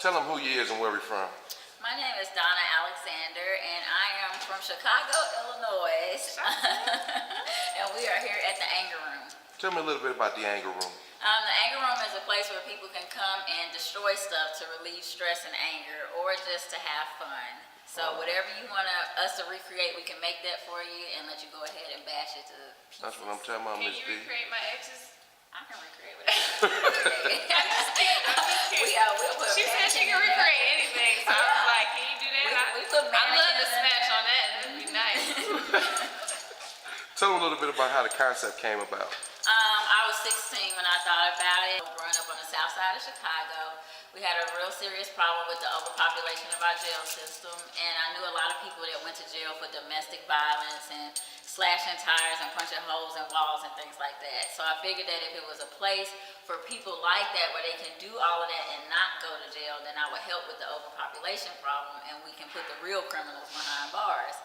Tell them who you is and where we're from. My name is Donna Alexander, and I am from Chicago, Illinois. And we are here at the Anger Room. Tell me a little bit about the Anger Room. The Anger Room is a place where people can come and destroy stuff to relieve stress and anger, or just to have fun. So whatever you want us to recreate, we can make that for you and let you go ahead and bash it to pieces. That's what I'm talking about, Miss D. Can you recreate my exes? I can recreate whatever. I'm just kidding. She said she can recreate anything, so I was like, can you do that? I'd love to smash on that. That'd be nice. Tell them a little bit about how the concept came about. I was 16 when I thought about it. Growing up on the south side of Chicago, we had a real serious problem with the overpopulation of our jail system, and I knew a lot of people that went to jail for domestic violence and slashing tires and punching holes in walls and things like that. So I figured that if it was a place for people like that where they can do all of that and not go to jail, then I would help with the overpopulation problem, and we can put the real criminals behind bars.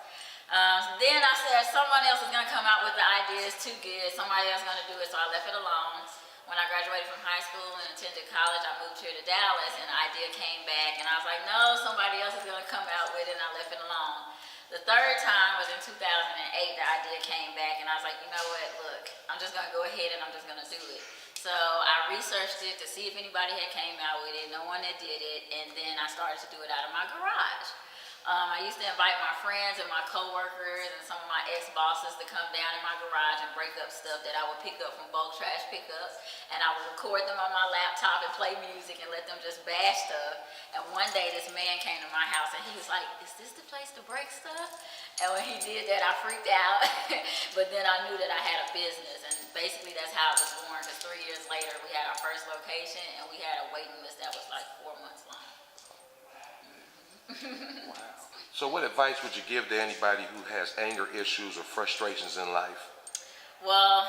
Then I said someone else is going to come out with the idea. It's too good. Somebody else is going to do it, so I left it alone. When I graduated from high school and attended college, I moved here to Dallas, and the idea came back, and I was like, no, somebody else is going to come out with it, and I left it alone. The third time was in 2008, the idea came back, and I was like, you know what, look, I'm just going to go ahead and I'm just going to do it. So I researched it to see if anybody had came out with it, no one that did it, and then I started to do it out of my garage. I used to invite my friends and my coworkers and some of my ex-bosses to come down in my garage and break up stuff that I would pick up from bulk trash pickups, and I would record them on my laptop and play music and let them just bash stuff. And one day this man came to my house and he was like, is this the place to break stuff? And when he did that, I freaked out. But then I knew that I had a business, and basically that's how it was born, because 3 years later we had our first location and we had a waiting list that was like 4 months long. Wow. So what advice would you give to anybody who has anger issues or frustrations in life? Well,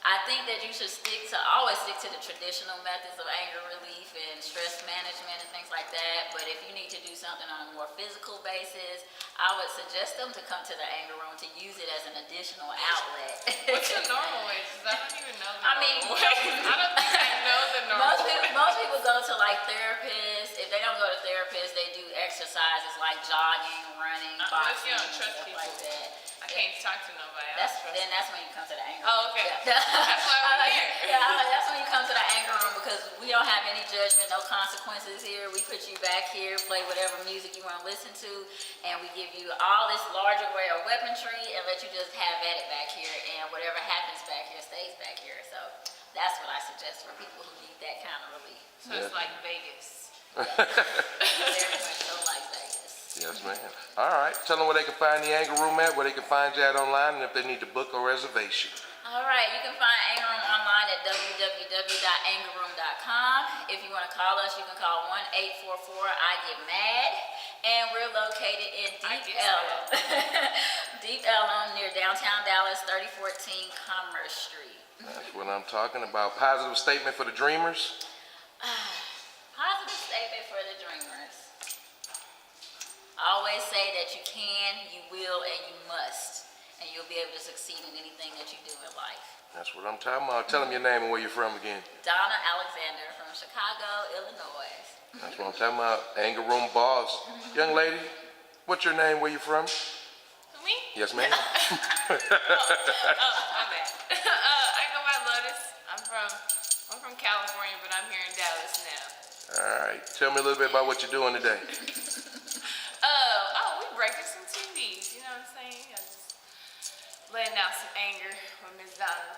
I think that you should always stick to the traditional methods of anger relief and stress management and things like that. But if you need to do something on a more physical basis, I would suggest them to come to the Anger Room to use it as an additional outlet. What's the normal way? Because I don't even know the normal way. I don't think I know the normal way. Most people go to like therapists. If they don't go to therapists, they do exercises like jogging, running, boxing, you don't trust stuff people. like that. I can't talk to nobody. Then that's when you come to the Anger Room. Oh, okay. Yeah. That's why I'm here. That's when you come to the Anger Room, because we don't have any judgment, no consequences here. We put you back here, play whatever music you want to listen to, and we give you all this large array of weaponry and let you just have at it back here, and whatever happens back here stays back here. So that's what I suggest for people who need that kind of relief. So it's like Vegas. Very much so like Vegas. Yes, ma'am. All right. Tell them where they can find the Anger Room at, where they can find you at online, and if they need to book a reservation. All right. You can find Anger Room online at www.angerroom.com. If you want to call us, you can call 1-844-I-GET-MAD. And we're located in Deep Ellum. Deep Ellum, near downtown Dallas, 3014 Commerce Street. That's what I'm talking about. Positive statement for the dreamers. Positive statement for the dreamers. Always say that you can, you will, and you must. And you'll be able to succeed in anything that you do in life. That's what I'm talking about. Tell them your name and where you're from again. Donna Alexander from Chicago, Illinois. That's what I'm talking about. Anger Room boss. Young lady, what's your name? Where you from? Me? Yes, ma'am. Oh, my bad. I go by Lotus. I'm from California, but I'm here in Dallas now. All right. Tell me a little bit about what you're doing today. We breaking some TVs, you know what I'm saying? I'm just letting out some anger with Miss Donna.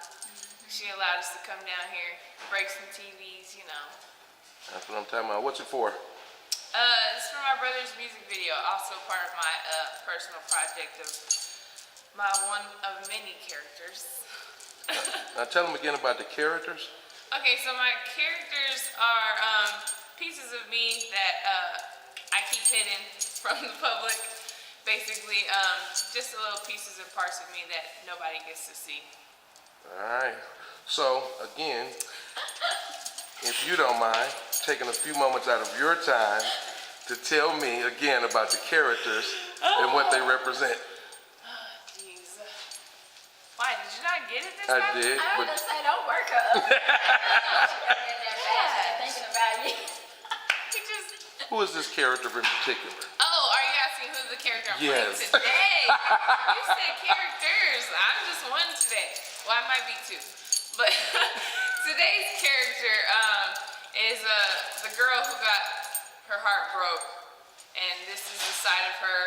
She allowed us to come down here, break some TVs, you know. That's what I'm talking about. What's it for? It's for my brother's music video, also part of my personal project of my one of many characters. Now tell them again about the characters. Okay, so my characters are pieces of me that I keep hidden from the public. Basically, just a little pieces and parts of me that nobody gets to see. All right. So, again, if you don't mind taking a few moments out of your time to tell me again about the characters and what they represent. Jeez. Why, did you not get it this I time? did. I was going to say, don't work up. Thinking about you. He just Who is this character in particular? Oh, are you asking who's the character I'm Yes. playing today? You said characters. I'm just one today. Well, I might be two. But today's character is the girl who got her heart broke. And this is the side of her,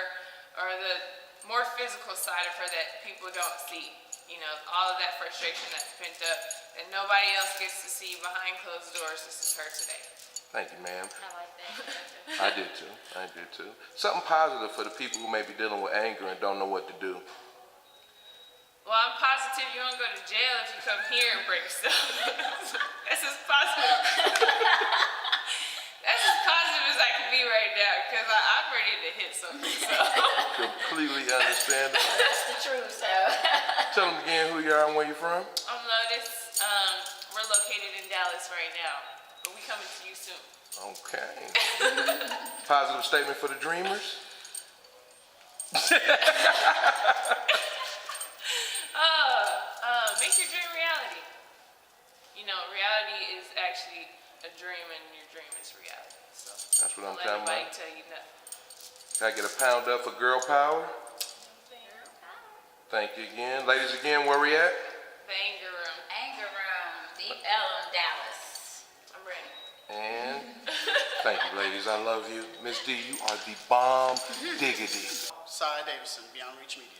or the more physical side of her that people don't see. You know, all of that frustration that's pent up that nobody else gets to see behind closed doors. This is her today. Thank you, ma'am. I like that. I do too. I do too. Something positive for the people who may be dealing with anger and don't know what to do. Well, I'm positive you won't go to jail if you come here and break stuff. That's as positive. That's as positive as I can be right now, because I'm ready to hit something. So. Completely understandable. That's the truth, so. Tell them again who you are and where you're from. I'm Lotus. We're located in Dallas right now, but we coming to you soon. Okay. Positive statement for the dreamers. Make your dream reality. You know, reality is actually a dream, and your dream is reality. So That's what I'm don't talking let anybody about. tell you nothing. Can I get a pound up for girl power? Thank you again. Ladies, again, where we at? The anger room. Anger Room, Deep Ellum, Dallas. I'm ready. And thank you, ladies. I love you. Miss D, you are the bomb diggity. Cy Davison, Beyond Reach Media.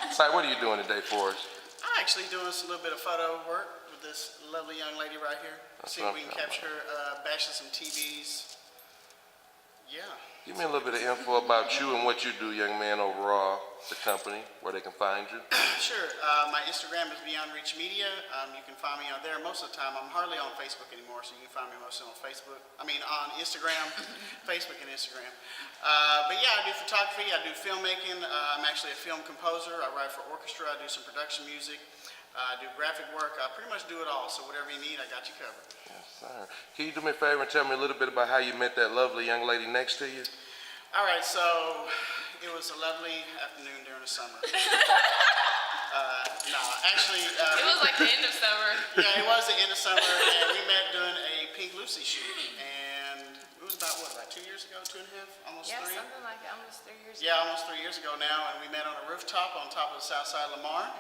Si, what are you doing today for us? I'm actually doing a little bit of photo work with this lovely young lady right here. That's See if what we I'm can talking capture her bashing some TVs. Yeah. Give me a little bit of info about you and what you do, young man, overall, the company, where they can find you. Sure. My Instagram is Beyond Reach Media. You can find me on there most of the time. I'm hardly on Facebook anymore, so you can find me mostly on Facebook. I mean, on Instagram, Facebook and Instagram. But yeah, I do photography. I do filmmaking. I'm actually a film composer. I write for orchestra. I do some production music. I do graphic work. I pretty much do it all. So whatever you need, I got you covered. Yes, sir. Can you do me a favor and tell me a little bit about how you met that lovely young lady next to you? All right, so it was a lovely afternoon during the summer. It was like the end of summer. Yeah, it was the end of summer, and we met doing a Pink Lucy shoot, and it was about, what, about 2 years ago, 2.5, almost Yeah, 3? something like that. Almost 3 years ago. Yeah, almost 3 years ago now, and we met on a rooftop on top of the south side of Lamar,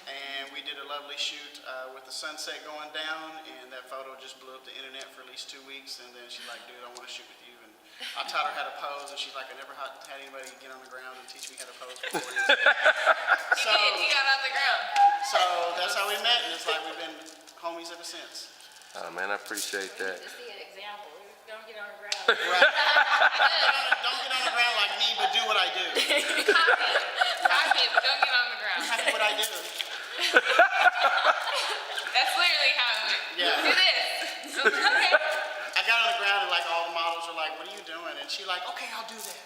and we did a lovely shoot with the sunset going down, and that photo just blew up the internet for at least 2 weeks, and then she's like, dude, I want to shoot with you, and I taught her how to pose, and she's like, I never had anybody get on the ground and teach me how to pose before. He got on the ground. So that's how we met, and it's like we've been homies ever since. Oh, man, I appreciate that. To see an example, don't get on the ground. Right. Don't get on the ground like me, but do what I do. Copy it, but don't get on the ground. That's what I do. That's literally how it went. Yeah. Do this. Okay. I got on the ground and like all the models are like, what are you doing? And she like, okay, I'll do that.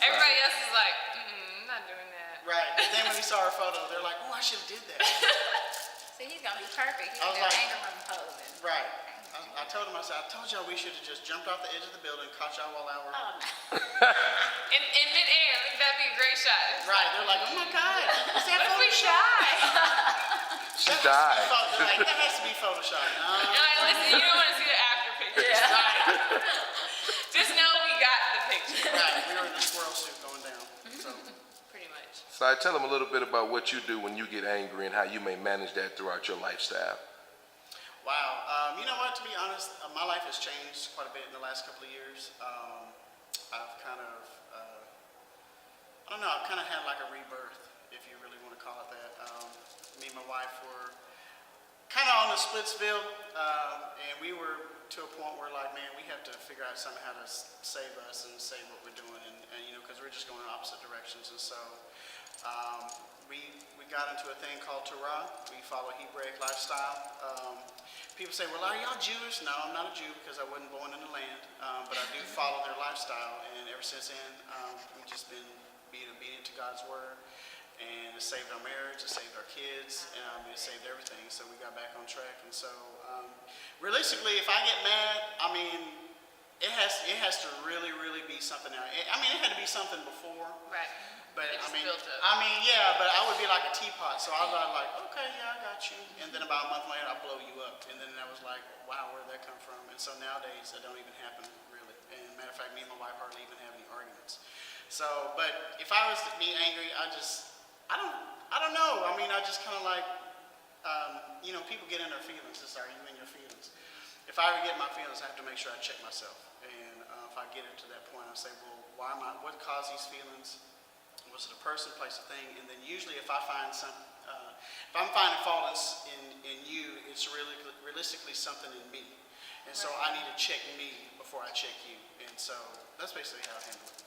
Everybody else is like, I'm not doing that. Right. And then when we saw her photo, they're like, oh, I should have did that. See, he's gonna be perfect. He's I was gonna like- Anger Room posing. Right. I told him, I said, I told y'all we should have just jumped off the edge of the building, caught y'all while I were. Oh, no. In midair, I think that'd be a great shot. Right. They're like, oh my God. Is that What if we Photoshop? die? She died. They're like, that has to be Photoshop. No. You're like, listen, you don't want to see the after pictures. Just know we got the picture. Right. We were in the squirrel suit going down. So. Pretty much. So I tell them a little bit about what you do when you get angry and how you may manage that throughout your lifestyle. Wow. You know what, to be honest, my life has changed quite a bit in the last couple of years. I've kind of, I don't know, I've kind of had like a rebirth, if you really want to call it that. Me and my wife were kind of on the Splitsville, and we were to a point where like, man, we have to figure out somehow how to save us and save what we're doing, and you know, because we're just going in opposite directions, and so we got into a thing called Torah. We follow Hebraic lifestyle. People say, well, are y'all Jewish? No, I'm not a Jew because I wasn't born in the land, but I do follow their lifestyle, and ever since then, we've just been being obedient to God's word, and it saved our marriage, it saved our kids, it saved everything, so we got back on track. And so realistically, if I get mad, I mean, It has to really be something now. I mean, it had to be something before. Right. But It just I mean, built up. yeah, but I would be like a teapot. So I'd be like, okay, yeah, I got you. And then about a month later, I'll blow you up. And then I was like, wow, where did that come from? And so nowadays, that don't even happen really. And matter of fact, me and my wife hardly even have any arguments. So, but if I was to be angry, I don't know. I mean, I just kind of like, you know, people get in their feelings. It's are you in your feelings? If I ever get in my feelings, I have to make sure I check myself. And if I get into that point, I say, well, what caused these feelings? Was it a person, place, a thing? And then usually if I find if I'm finding fault in you, it's really realistically something in me. And so I need to check me before I check you. And so that's basically how I handle it.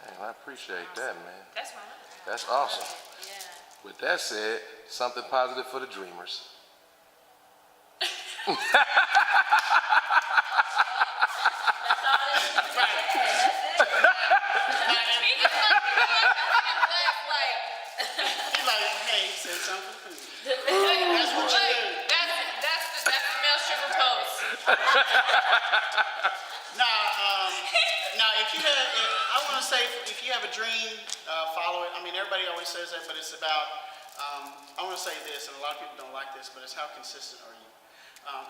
Man, I appreciate that, man. That's right. That's awesome. Yeah. With that said, something positive for the dreamers. He's like, hey, he said something for me. That's what you do. That's the male stripper pose. Now, I want to say, if you have a dream, follow it. I mean, everybody always says that, but it's about, I want to say this, and a lot of people don't like this, but it's how consistent are you?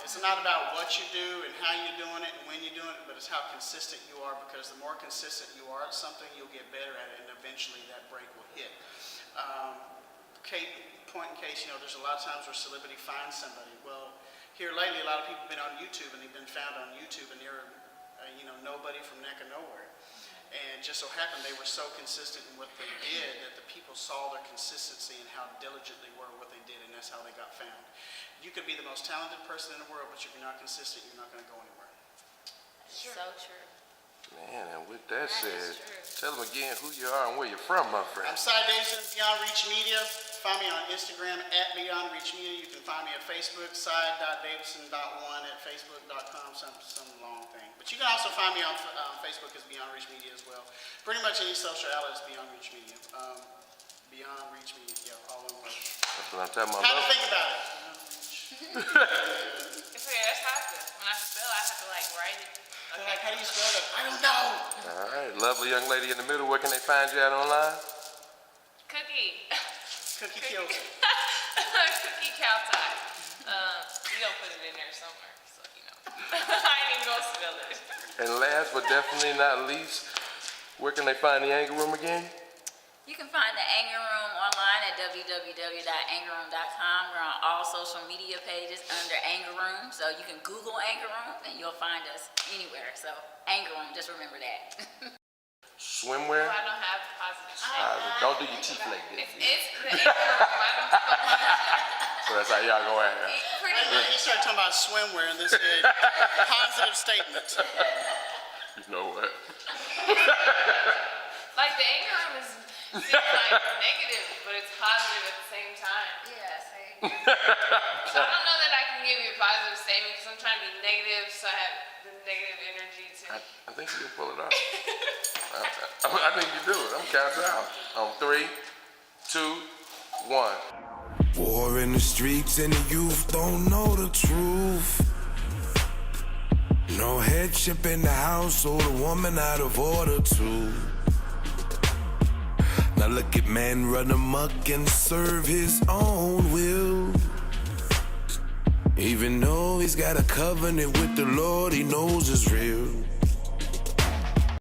It's not about what you do and how you're doing it and when you're doing it, but it's how consistent you are, because the more consistent you are at something, you'll get better at it, and eventually that break will hit. Point in case, you know, there's a lot of times where celebrity finds somebody. Well, here lately, a lot of people have been on YouTube, and they've been found on YouTube, and they're, you know, nobody from neck of nowhere. And just so happened they were so consistent in what they did that the people saw their consistency and how diligent they were in what they did, and that's how they got found. You could be the most talented person in the world, but if you're not consistent, you're not going to go anywhere. So true. Man, and with that That said, is true. tell them again who you are and where you're from, my friend. I'm Cy Davidson, Beyond Reach Media. Find me on Instagram at Beyond Reach Media. You can find me at Facebook, Cy.Davidson.1 at Facebook.com, some long thing. But you can also find me on Facebook as Beyond Reach Media as well. Pretty much any social outlet is Beyond Reach Media. Beyond Reach Media, yeah, all one word. That's what I'm talking about. How to think about it. That's how I feel. When I spell, I have to like write it. Like, how do you spell that? I don't know. All right, lovely young lady in the middle, where can they find you at online? Cookie. Cookie kills it. Cookie cow tie. We gonna put it in there somewhere, so you know. I ain't even gonna spell it. And last but definitely not least, where can they find the Anger Room again? You can find the Anger Room online at www.angerroom.com. We're on all social media pages under Anger Room, so you can Google Anger Room and you'll find us anywhere. So Anger Room, just remember that. Swimwear? I don't have positive shit. Don't do your teeth like this. It's the Anger Room. I don't have So that's how y'all go at it. pretty much. You started talking about swimwear and this said positive statement. You know what? Like the Anger Room seems like negative, but it's positive at the same time. Yeah, see? So I don't know that I can give you a positive statement because I'm trying to be negative, so I have the negative energy to. I think you can pull it off. I think you do it. I'm counting out. On 3, 2, 1. War in the streets and the youth don't know the truth. No headship in the household, a woman out of order too. Now look at man run amok and serve his own will. Even though he's got a covenant with the Lord, he knows it's real.